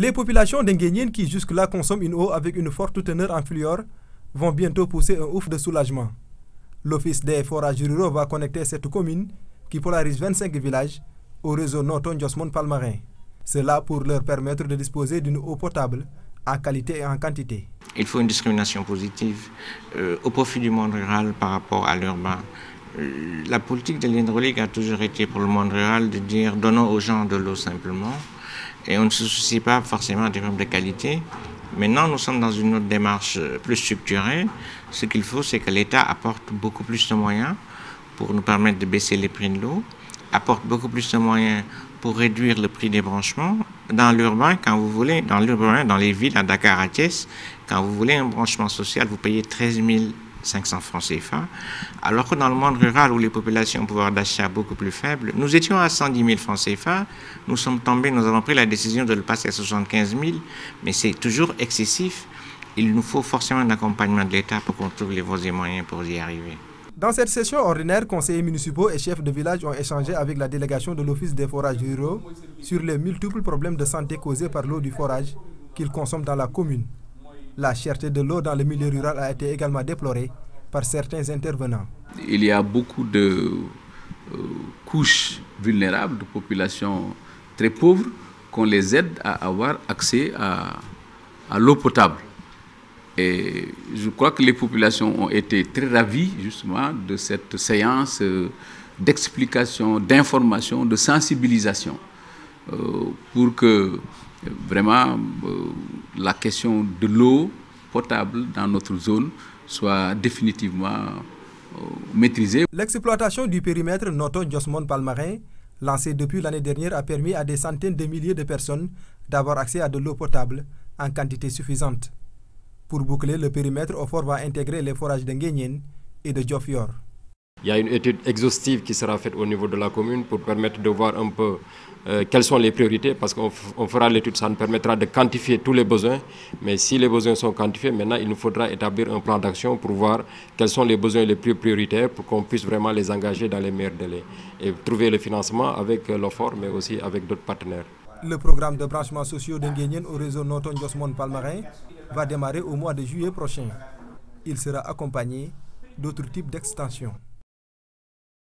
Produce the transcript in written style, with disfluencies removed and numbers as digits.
Les populations d'Nguéniène qui jusque-là consomment une eau avec une forte teneur en fluor vont bientôt pousser un ouf de soulagement. L'Office des forages ruraux va connecter cette commune qui polarise 25 villages au réseau Noton-Diosmone-Palmarin. Cela pour leur permettre de disposer d'une eau potable en qualité et en quantité. Il faut une discrimination positive au profit du monde rural par rapport à l'urbain. La politique de l'hydraulique a toujours été pour le monde rural de dire donnons aux gens de l'eau simplement et on ne se soucie pas forcément des problèmes de qualité. Maintenant, nous sommes dans une autre démarche plus structurée. Ce qu'il faut, c'est que l'État apporte beaucoup plus de moyens pour nous permettre de baisser les prix de l'eau, apporte beaucoup plus de moyens pour réduire le prix des branchements. Dans l'urbain, quand vous voulez, dans les villes, à Dakar, à Thiès, quand vous voulez un branchement social, vous payez 13 500 francs CFA, alors que dans le monde rural où les populations ont un pouvoir d'achat beaucoup plus faible, nous étions à 110 000 francs CFA, nous sommes tombés, nous avons pris la décision de le passer à 75 000, mais c'est toujours excessif. Il nous faut forcément un accompagnement de l'État pour qu'on trouve les voies et moyens pour y arriver. Dans cette session ordinaire, conseillers municipaux et chefs de village ont échangé avec la délégation de l'Office des forages ruraux sur les multiples problèmes de santé causés par l'eau du forage qu'ils consomment dans la commune. La cherté de l'eau dans le milieu rural a été également déplorée par certains intervenants. Il y a beaucoup de couches vulnérables, de populations très pauvres, qu'on les aide à avoir accès à l'eau potable. Et je crois que les populations ont été très ravies justement de cette séance d'explication, d'information, de sensibilisation pour que vraiment la question de l'eau potable dans notre zone soit définitivement maîtrisée. L'exploitation du périmètre Noton-Diosmone-Palmarin, lancée depuis l'année dernière, a permis à des centaines de milliers de personnes d'avoir accès à de l'eau potable en quantité suffisante. Pour boucler le périmètre, OFOR va intégrer les forages d'Nguéniène et de Diofior. Il y a une étude exhaustive qui sera faite au niveau de la commune pour permettre de voir un peu quelles sont les priorités, parce qu'on fera l'étude, ça nous permettra de quantifier tous les besoins. Mais si les besoins sont quantifiés, maintenant il nous faudra établir un plan d'action pour voir quels sont les besoins les plus prioritaires pour qu'on puisse vraiment les engager dans les meilleurs délais et trouver le financement avec l'OFOR, mais aussi avec d'autres partenaires. Le programme de branchement sociaux d'Nguéniène au réseau Noton-Diosmone-Palmarin va démarrer au mois de juillet prochain. Il sera accompagné d'autres types d'extensions.